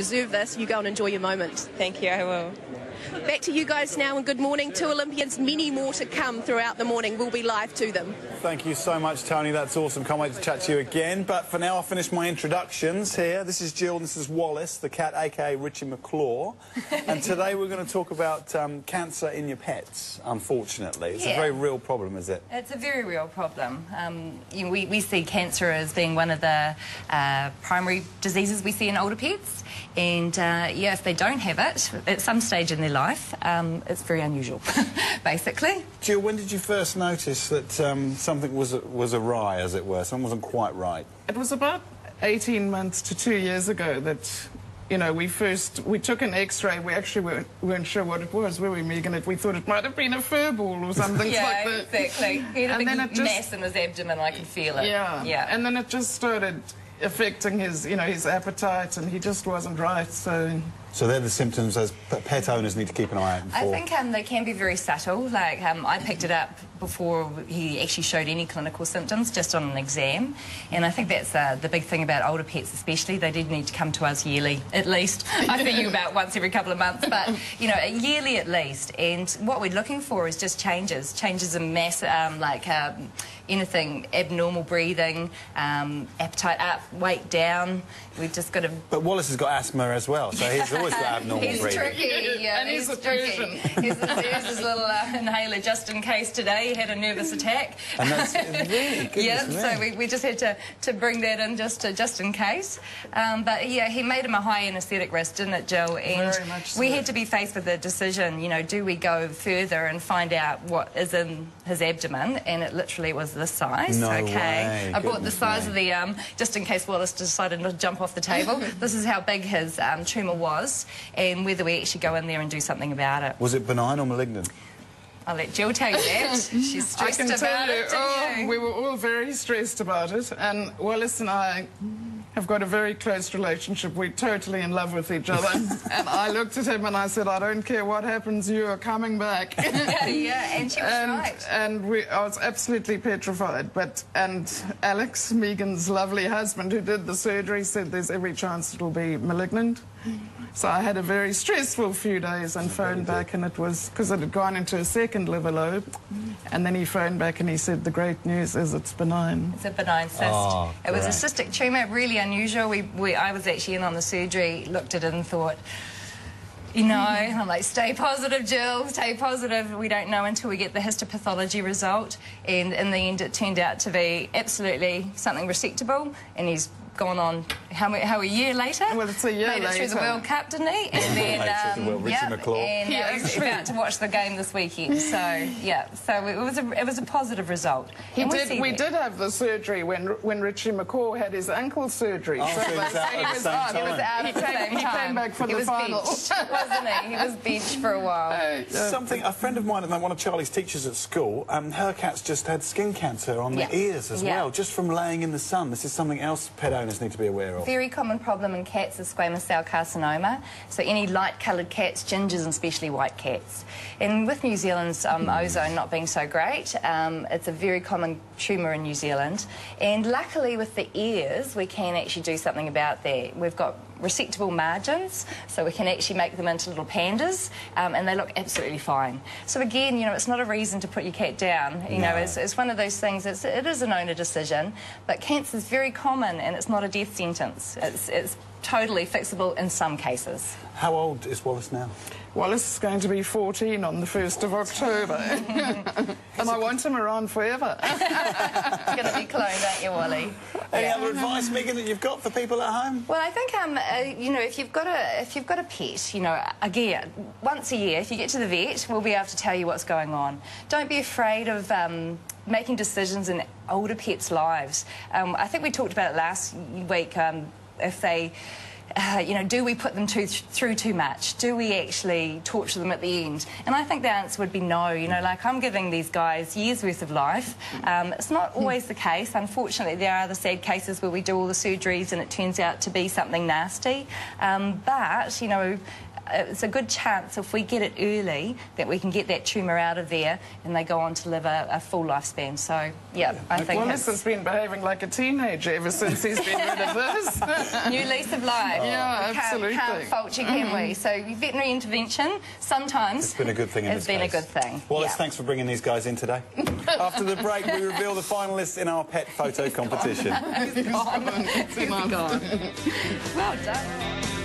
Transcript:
Deserve this. You go and enjoy your moment. Thank you, I will. Back to you guys now, and good morning. 2 Olympians, many more to come throughout the morning. We'll be live to them. Thank you so much, Tony. That's awesome. Can't wait to chat to you again. But for now, I'll finish my introductions here. This is Jill, and this is Wallace, the cat, a.k.a. Richie McClaw. And today we're going to talk about cancer in your pets, unfortunately. It's a very real problem, is it? It's a very real problem. We see cancer as being one of the primary diseases we see in older pets. And, yeah, if they don't have it at some stage in their life, it's very unusual, basically. Jill, when did you first notice that something was awry, as it were? Something wasn't quite right? It was about 18 months to 2 years ago that, you know, we took an X-ray. We actually weren't sure what it was, were we, Megan? We thought it might have been a fur ball or something like that. Yeah, exactly. He had a big mess in his abdomen, I could feel it. Yeah. And then it just started affecting his, you know, his appetite, and he just wasn't right, so... So they're the symptoms as pet owners need to keep an eye out for? I think they can be very subtle. Like, I picked it up before he actually showed any clinical symptoms, just on an exam. And I think that's the big thing about older pets especially. They do need to come to us yearly, at least. I see you about once every couple of months, but, you know, yearly at least. And what we're looking for is just changes in mass, like anything, abnormal breathing, appetite up, weight down. We've just got to... But Wallace has got asthma as well, so he's always got abnormal breathing. He's tricky, yeah, and he's a tricky. He's his little inhaler just in case today. He had a nervous attack. And that's really good. Yeah, so we just had to bring that in just in case. But yeah, he made him a high anaesthetic risk, didn't it, Jill? And very much so. We had to be faced with the decision, you know, do we go further and find out what is in his abdomen? And it literally was this size. No okay. way. I brought the size of the, just in case Wallace decided to jump off the table. This is how big his tumour was, and whether we actually go in there and do something about it. Was it benign or malignant? I'll let Jill tell you that. She's stressed about it, didn't you? We were all very stressed about it, and Wallace and I have got a very close relationship. We're totally in love with each other. And I looked at him and I said, I don't care what happens, you are coming back. Yeah, and she was right. And I was absolutely petrified. And Alex, Megan's lovely husband, who did the surgery, said there's every chance it'll be malignant. So I had a very stressful few days and phoned back, and it was because it had gone into a second liver lobe. And then he phoned back and he said, the great news is it's benign. It's a benign cyst. Oh, it was a cystic tumour, really unusual. I was actually in on the surgery, looked at it and thought, you know, and I'm like, stay positive, Jill, stay positive. We don't know until we get the histopathology result. And in the end, it turned out to be absolutely something resectable, and he's gone on, how a year later? Well, it's a year later. Made it through the World Cup, didn't he? And then, Richie McClaw. And he's about to watch the game this weekend. So, yeah, so it was a positive result. We did have the surgery when Richie McCaw had his ankle surgery. Oh, so he was out at the same time. He was out at the same time. He came back for the final. Wasn't he? He was benched for a while. A friend of mine, and one of Charlie's teachers at school, her cat's just had skin cancer on the ears as well, just from laying in the sun. This is something else pet owners need to be aware of. Very common problem in cats is squamous cell carcinoma. So any light-coloured cats, gingers and especially white cats. And with New Zealand's ozone not being so great, it's a very common tumour in New Zealand. And luckily with the ears, we can actually do something about that. We've got resectable margins, so we can actually make them into little pandas, and they look absolutely fine. So again, you know, it's not a reason to put your cat down. You know, it's one of those things, it is an owner decision, but cancer is very common and it's not a death sentence. It's totally fixable in some cases. How old is Wallace now? Wallace is going to be 14 on the 1st of October. And I want him around forever. You're going to be cloned, aren't you, Wally? Any other advice, Megan, that you've got for people at home? Well, I think, you know, if you've got a pet, you know, again, once a year, if you get to the vet, we'll be able to tell you what's going on. Don't be afraid of making decisions in older pets' lives. I think we talked about it last week, if they... you know, do we put them through too much? Do we actually torture them at the end? And I think the answer would be no. You know, like, I'm giving these guys years' worth of life. It's not always the case. Unfortunately, there are the sad cases where we do all the surgeries and it turns out to be something nasty. But, you know, it's a good chance if we get it early that we can get that tumour out of there and they go on to live a full lifespan. So, yeah, I think Wallace has been behaving like a teenager ever since he's been rid of this. new lease of life. Yeah, absolutely. Can't fault you, can we? So veterinary intervention, sometimes It's been a good thing in this case. It's been a good thing. Wallace, thanks for bringing these guys in today. After the break, we reveal the finalists in our pet photo competition. It's gone. It's gone. Well done.